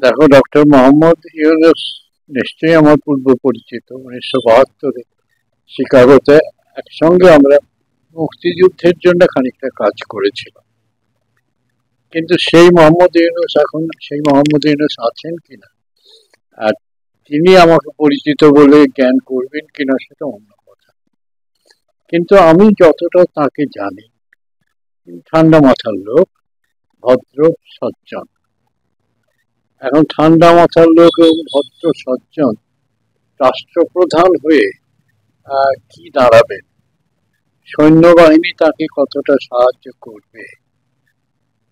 দেখো, ডক্টর মোহাম্মদ ইউনূস নিশ্চয়ই আমার পূর্ব পরিচিত। 1972-এ শিকাগোতে একসঙ্গে আমরা মুক্তিযুদ্ধের জন্য খানিকটা কাজ করেছিলাম। কিন্তু সেই মোহাম্মদ ইউনূস আছেন কিনা, আর তিনি আমাকে পরিচিত বলে জ্ঞান করবেন কিনা সেটা অন্য কথা। কিন্তু আমি যতটা তাকে জানি, ঠান্ডা মাথার লোক, ভদ্র, সজ্জন। এখন ঠান্ডা মাথার লোক এবং ভদ্র সজ্জন রাষ্ট্রপ্রধান হয়ে কি দাঁড়াবেন, সৈন্যবাহিনী তাকে কতটা সাহায্য করবে,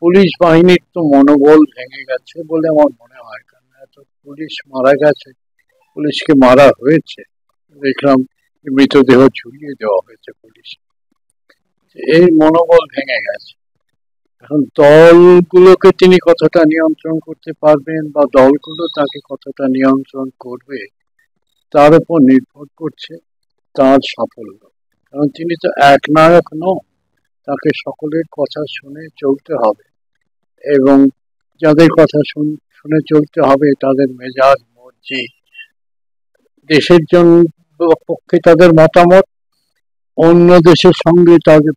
পুলিশ বাহিনীর তো মনোবল ভেঙে গেছে বলে আমার মনে হয়। কারণ এত পুলিশ মারা গেছে, পুলিশকে মারা হয়েছে, দেখলাম মৃতদেহ ঝুলিয়ে দেওয়া হয়েছে পুলিশ। এই মনোবল ভেঙে গেছে। এখন দলগুলোকে তিনি কতটা নিয়ন্ত্রণ করতে পারবেন বা দলগুলো তাকে কতটা নিয়ন্ত্রণ করবে, তার উপর নির্ভর করছে তার সাফল্য। কারণ তিনি তো একনায়ক নন, তাকে সকলের কথা শুনে চলতে হবে, এবং যাদের কথা শুনে চলতে হবে তাদের মেজাজ মর্জি, দেশের জন্য পক্ষে তাদের মতামত, অন্য দেশের সঙ্গে তাদের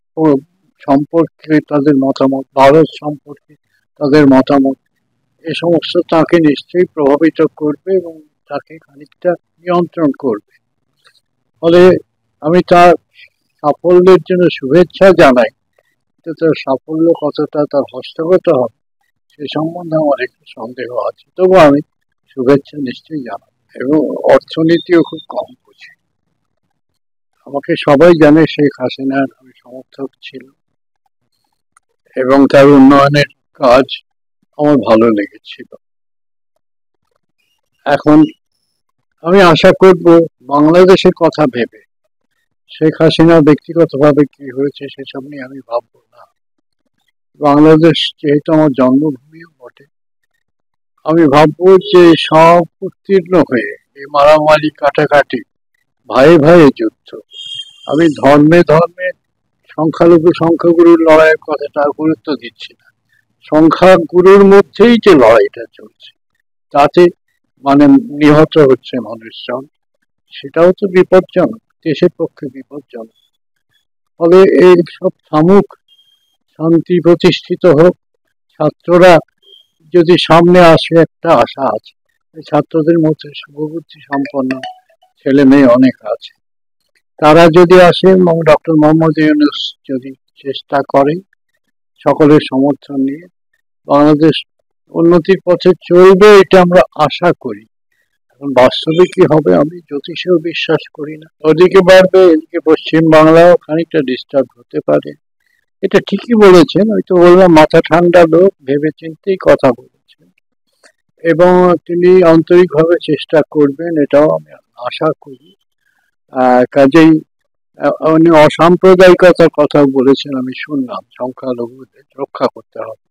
সম্পর্কে তাদের মতামত, ভারত সম্পর্কে তাদের মতামত, এ সমস্ত তাকে নিশ্চয়ই প্রভাবিত করবে এবং তাকে খানিকটা নিয়ন্ত্রণ করবে। ফলে আমি তার সাফল্যের জন্য শুভেচ্ছা জানাই, কিন্তু তার সাফল্য কতটা তার হস্তগত হবে সে সম্বন্ধে আমার একটু সন্দেহ আছে। তবু আমি শুভেচ্ছা নিশ্চয়ই জানাই, এবং অর্থনীতিও খুব কম বুঝি। আমাকে সবাই জানে শেখ হাসিনার আমি সমর্থক ছিল, এবং তার উন্নয়নের কাজ আমার ভালো লেগেছিল। এখন আমি আশা করব বাংলাদেশের কথা ভেবে, শেখ হাসিনা ব্যক্তিগতভাবে কি হয়েছে সেসব নিয়ে আমি ভাববো না। বাংলাদেশ যেহেতু আমার জন্মভূমিও বটে, আমি ভাববো যে সব উত্তীর্ণ হয়ে এই মারামারি কাটাকাটি, ভাইয়ে ভাইয়ে যুদ্ধ, আমি ধর্মে ধর্মে সংখ্যাগুরুর লড়াইয়ের কথাটা গুরুত্ব দিচ্ছি না। সংখ্যাগুরুর মধ্যেই যে লড়াইটা চলছে, তাতে মানে নিহত হচ্ছে মানুষজন, সেটাও তো বিপজ্জনক, দেশের পক্ষে বিপজ্জনক। ফলে এই সব থামুক, শান্তি প্রতিষ্ঠিত হোক। ছাত্ররা যদি সামনে আসে, একটা আশা আছে, ছাত্রদের মধ্যে শুভবুদ্ধি সম্পন্ন ছেলে মেয়ে অনেক আছে, তারা যদি আসে এবং ডক্টর মোহাম্মদ ইউনূস যদি চেষ্টা করে সকলের সমর্থন নিয়ে, বাংলাদেশ উন্নতির পথে চলবে, এটা আমরা আশা করি। এখন বাস্তবে কি হবে আমি জ্যোতিষেও বিশ্বাস করি না। ওদিকে বাড়বে, এদিকে পশ্চিম বাংলাও খানিকটা ডিস্টার্ব হতে পারে। এটা ঠিকই বলেছেন, ওই তো বললাম মাথা ঠান্ডা লোক, ভেবে চিন্তেই কথা বলেছেন, এবং তিনি আন্তরিকভাবে চেষ্টা করবেন, এটাও আমি আশা করি। কাজেই উনি অসাম্প্রদায়িকতার কথা বলেছেন, আমি শুনলাম, সংখ্যালঘুদের রক্ষা করতে হবে।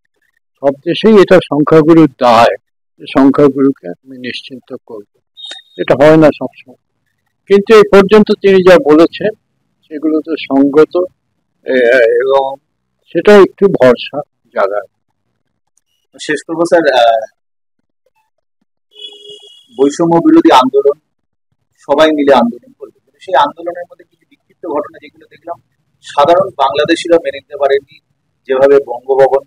সব দেশেই এটা সংখ্যাগুরুর দায়, সংখ্যাগুরুকে আমি নিশ্চিন্ত করব। এটা হয় না সবসময়, কিন্তু এই পর্যন্ত তিনি যা বলেছেন সেগুলো তো সঙ্গত, এবং সেটা একটু ভরসা জাগায়। শেষ করবো স্যার, বৈষম্য বিরোধী আন্দোলন সবাই মিলে আন্দোলন করবে, কিন্তু সেই আন্দোলনের মধ্যে কিছু বিক্ষিপ্ত ঘটনা যেগুলো দেখলাম সাধারণ বাংলাদেশিরা মেনে নিতে পারেনি। যেভাবে বঙ্গভবন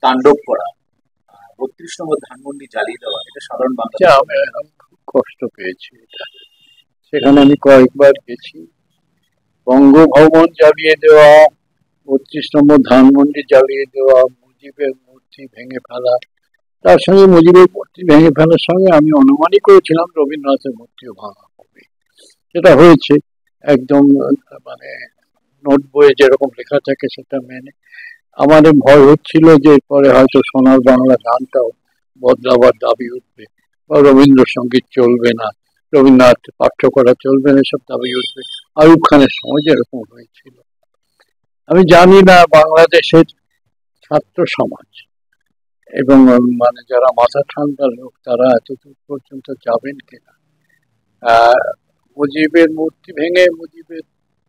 তাণ্ডব করা, 32 নম্বর ধানমন্ডি জ্বালিয়ে দেওয়া, এটা সাধারণ বাংলাদেশ আমি খুব কষ্ট পেয়েছি এটা। সেখানে আমি কয়েকবার গেছি। বঙ্গভবন জ্বালিয়ে দেওয়া, 32 নম্বর ধানমন্ডি জ্বালিয়ে দেওয়া, মুজিবের মূর্তি ভেঙে ফেলা, তার সঙ্গে মুজিবের মূর্তি ভেঙে ফেলার সঙ্গে আমি অনুমানই করেছিলাম রবীন্দ্রনাথের মূর্তিও ভাঙা হবে। সেটা হয়েছে একদম, মানে নোট বইয়ে যেরকম লেখা থাকে সেটা মেনে। আমার ভয় হচ্ছিল যে এরপরে হয়তো সোনার বাংলা গানটাও বদলাবার দাবি উঠবে, বা রবীন্দ্রসঙ্গীত চলবে না, রবীন্দ্রনাথ পাঠ্য করা চলবে না, এসব দাবি উঠবে। আইয়ুব খানের সময় যেরকম হয়েছিল। আমি জানি না বাংলাদেশের ছাত্র সমাজ এবং মানে যারা মাথা ঠান্ডা লোক তারা এতদূর পর্যন্ত যাবেন কিনা। মুজিবের মূর্তি ভেঙে মুজিবের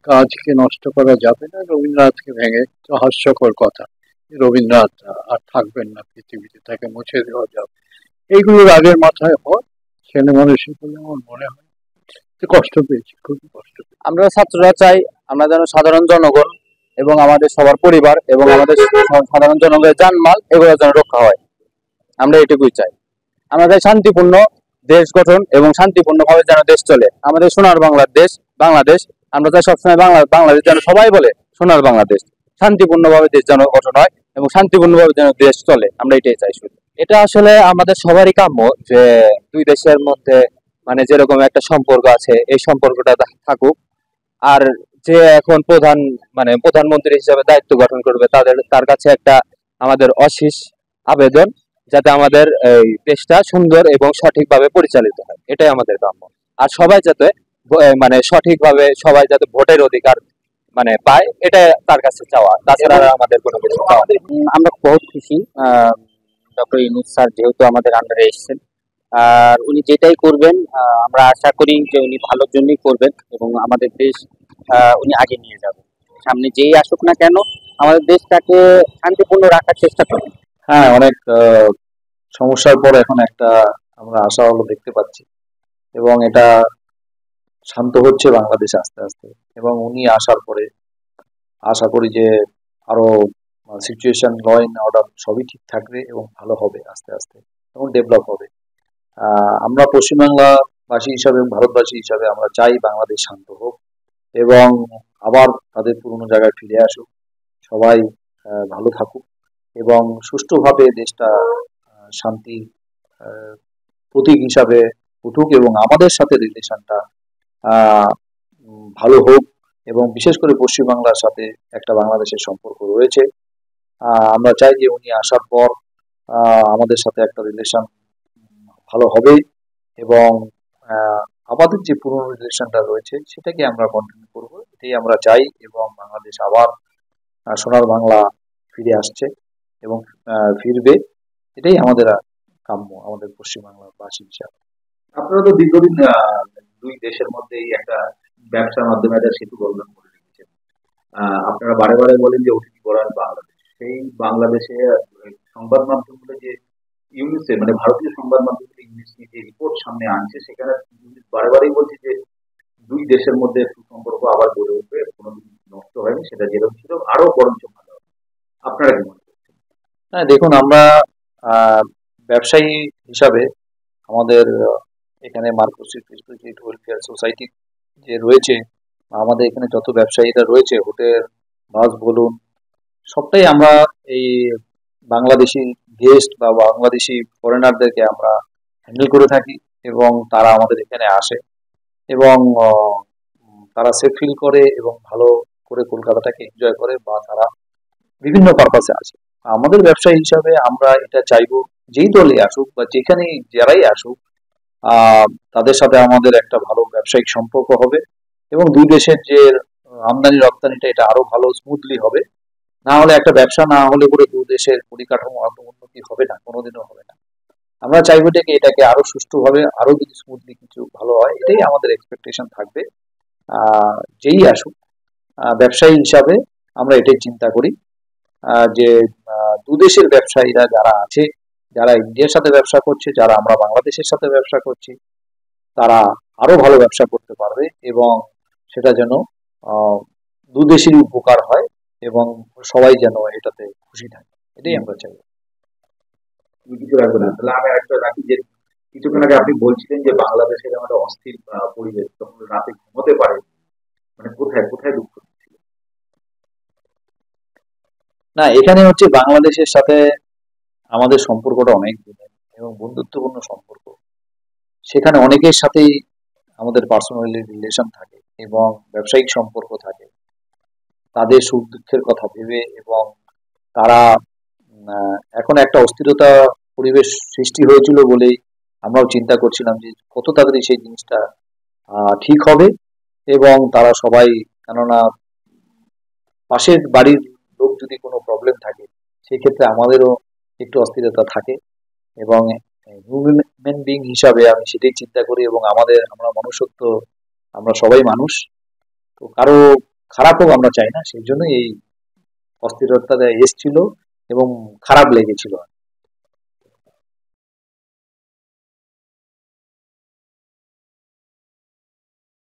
কাজকে নষ্ট করা যাবে না, রবীন্দ্রনাথকে ভেঙে তো হাস্যকর কথা, রবীন্দ্রনাথ আর থাকবেন না পৃথিবীতে, তাকে মুছে দেওয়া যাবে, এইগুলো রাগের মাথায় হয়, ছেলে মানুষের বলে আমার মনে হয়। কষ্ট পেয়েছি, খুবই কষ্ট পেয়েছি। আমরা ছাত্ররা চাই আমরা যেন সাধারণ জনগণ এবং আমাদের সবার পরিবার এবং আমাদের সাধারণ জনগণের জানমাল এগুলো যেন রক্ষা হয়, আমরা এটুকুই চাই। আমরা চাই শান্তিপূর্ণ দেশ গঠন এবং শান্তিপূর্ণভাবে যেন দেশ চলে, আমাদের সোনার বাংলার দেশ বাংলাদেশ। আমরা চাই সবসময় বাংলাদেশ যেন সবাই বলে সোনার বাংলাদেশ, শান্তিপূর্ণভাবে দেশ যেন গঠন হয় এবং শান্তিপূর্ণভাবে যেন দেশ চলে, আমরা এটাই চাই শুধু। এটা আসলে আমাদের সবারই কাম্য যে দুই দেশের মধ্যে মানে যেরকম একটা সম্পর্ক আছে এই সম্পর্কটা থাকুক। আর যে এখন প্রধানমন্ত্রী হিসেবে দায়িত্ব গঠন করবে তার কাছে একটা আমাদের অশেষ আবেদন যাতে আমাদের এই দেশটা সুন্দর এবং সঠিকভাবে পরিচালিত হয়, এটাই আমাদের কাম্য। আর সবাই যাতে সঠিকভাবে সবাই যাতে ভোটের অধিকার পায়, এটা তার কাছে চাওয়া, তাছাড়া আর আমাদের কোনো কিছু চাওয়া নেই। আমরা বহুত খুশি ডক্টর ইউনূস স্যার যেহেতু আমাদের আন্ডারে এসেছেন, আর উনি যেটাই করবেন আমরা আশা করি যে উনি ভালোর জন্যই করবেন এবং আমাদের দেশ উনি আগে নিয়ে যাবেন। সামনে যেই আসুক না কেন আমাদের দেশটাকে শান্তিপূর্ণ রাখার চেষ্টা করবেন। হ্যাঁ, অনেক সমস্যার পর এখন একটা আমরা আশা হলো দেখতে পাচ্ছি, এবং এটা শান্ত হচ্ছে বাংলাদেশ আস্তে আস্তে। এবং উনি আসার পরে আশা করি যে আরো সিচুয়েশন, ল অ্যান্ড অর্ডার সবই ঠিক থাকবে এবং ভালো হবে আস্তে আস্তে এবং ডেভেলপ হবে। আমরা পশ্চিমবাংলাবাসী হিসাবে এবং ভারতবাসী হিসাবে আমরা চাই বাংলাদেশ শান্ত হোক এবং আবার তাদের পুরনো জায়গায় ফিরে আসুক, সবাই ভালো থাকুক এবং সুষ্ঠুভাবে দেশটা শান্তি প্রতীক হিসাবে উঠুক এবং আমাদের সাথে রিলেশনটা ভালো হোক। এবং বিশেষ করে পশ্চিমবাংলার সাথে একটা বাংলাদেশের সম্পর্ক রয়েছে, আমরা চাই যে উনি আসার পর আমাদের সাথে একটা রিলেশন ভালো হবে এবং আমাদের যে পুরনো রিলেশনটা রয়েছে সেটাকে আমরা কন্টিনিউ করবো, এটাই আমরা চাই। এবং বাংলাদেশ আবার সোনার বাংলা ফিরে আসছে এবং ফিরবে, এটাই আমাদের কাম্য আমাদের পশ্চিমবাংলাবাসী হিসাবে। আপনারা তো দীর্ঘদিন দুই দেশের মধ্যে এই একটা ব্যবসার মাধ্যমে একটা সেতু বন্ধন করে রেখেছেন। আপনারা বারে বারে বলেন যে অতিথি করার বাংলাদেশ, সেই বাংলাদেশে সংবাদ মাধ্যমগুলো যে ইউনিসেফ ভারতীয় সংবাদ মাধ্যমগুলো ইউনিসেফ যে রিপোর্ট সামনে আনছে সেখানে বারে বারেই বলছে যে দুই দেশের মধ্যে সুসম্পর্ক আবার গড়ে উঠবে, কোনোদিন নষ্ট হয়নি, সেটা যেরকম ছিল আরো বরঞ্চ ভালো হবে। আপনারা কি মনে করছেন? হ্যাঁ, দেখুন, আমরা ব্যবসায়ী হিসাবে আমাদের এখানে মার্কোসিস স্পিরিট ওয়েলফেয়ার সোসাইটি যে রয়েছে, আমাদের এখানে যত ব্যবসায়ীরা রয়েছে, হোটেল, বাস বলুন, সবটাই আমরা এই বাংলাদেশি গেস্ট বা বাংলাদেশি ফরেনারদেরকে আমরা হ্যান্ডেল করে থাকি এবং তারা আমাদের এখানে আসে এবং তারা সেফ ফিল করে এবং ভালো করে কলকাতাটাকে এনজয় করে, বা তারা বিভিন্ন পারপাসে আসে। আমাদের ব্যবসায়ী হিসাবে আমরা এটা চাইবো যেই দলে আসুক বা যেখানে যারাই আসুক তাদের সাথে আমাদের একটা ভালো ব্যবসায়িক সম্পর্ক হবে এবং দুই দেশের যে আমদানি রপ্তানিটা এটা আরো ভালো স্মুথলি হবে। না হলে একটা ব্যবসা না হলে পরে দু দেশের পরিকাঠামো অত উন্নতি হবে না, কোনোদিনও হবে না। আমরা চাইবো এটাকে আরো সুষ্ঠুভাবে আরো যদি স্মুথলি কিছু ভালো হয়, এটাই আমাদের এক্সপেকটেশন থাকবে যেই আসুক। ব্যবসায়ী হিসাবে আমরা এটাই চিন্তা করি যে দু দেশের ব্যবসায়ীরা যারা আছে, যারা ইন্ডিয়ার সাথে ব্যবসা করছে, যারা আমরা বাংলাদেশের সাথে ব্যবসা করছি, তারা আরো ভালো ব্যবসা করতে পারবে এবং সেটা যেন দু দেশেরই উপকার হয় এবং সবাই যেন এটাতে খুশি থাকে, এটাই আমরা চাই। কিছু রাখবে না, তাহলে আমি একটা রাখি যে কিছুক্ষণ আগে আপনি বলছিলেন যে বাংলাদেশের আমাদের অস্থির পরিবেশ, তখন রাতে ঘুমোতে পারে, কোথায় কোথায় দুঃখ ছিল? না, এখানে হচ্ছে বাংলাদেশের সাথে আমাদের সম্পর্কটা অনেক দিনের এবং বন্ধুত্বপূর্ণ সম্পর্ক। সেখানে অনেকের সাথেই আমাদের পার্সোনালি রিলেশন থাকে এবং ব্যবসায়িক সম্পর্ক থাকে, তাদের সুখ দুঃখের কথা ভেবে। এবং তারা এখন একটা অস্থিরতা পরিবেশ সৃষ্টি হয়েছিল বলেই আমরাও চিন্তা করছিলাম যে কত তাড়াতাড়ি সেই জিনিসটা ঠিক হবে এবং তারা সবাই, কেননা পাশের বাড়ির লোক যদি কোনো প্রবলেম থাকে সেই ক্ষেত্রে আমাদেরও একটু অস্থিরতা থাকে এবং হিউম্যান বিং হিসাবে আমি সেটাই চিন্তা করি। এবং আমরা মনুষ্যত্ব, আমরা সবাই মানুষ, তো কারো খারাপ হোক আমরা চাই না, সেই জন্য এই অস্থিরতা এসছিল এবং খারাপ লেগেছিল।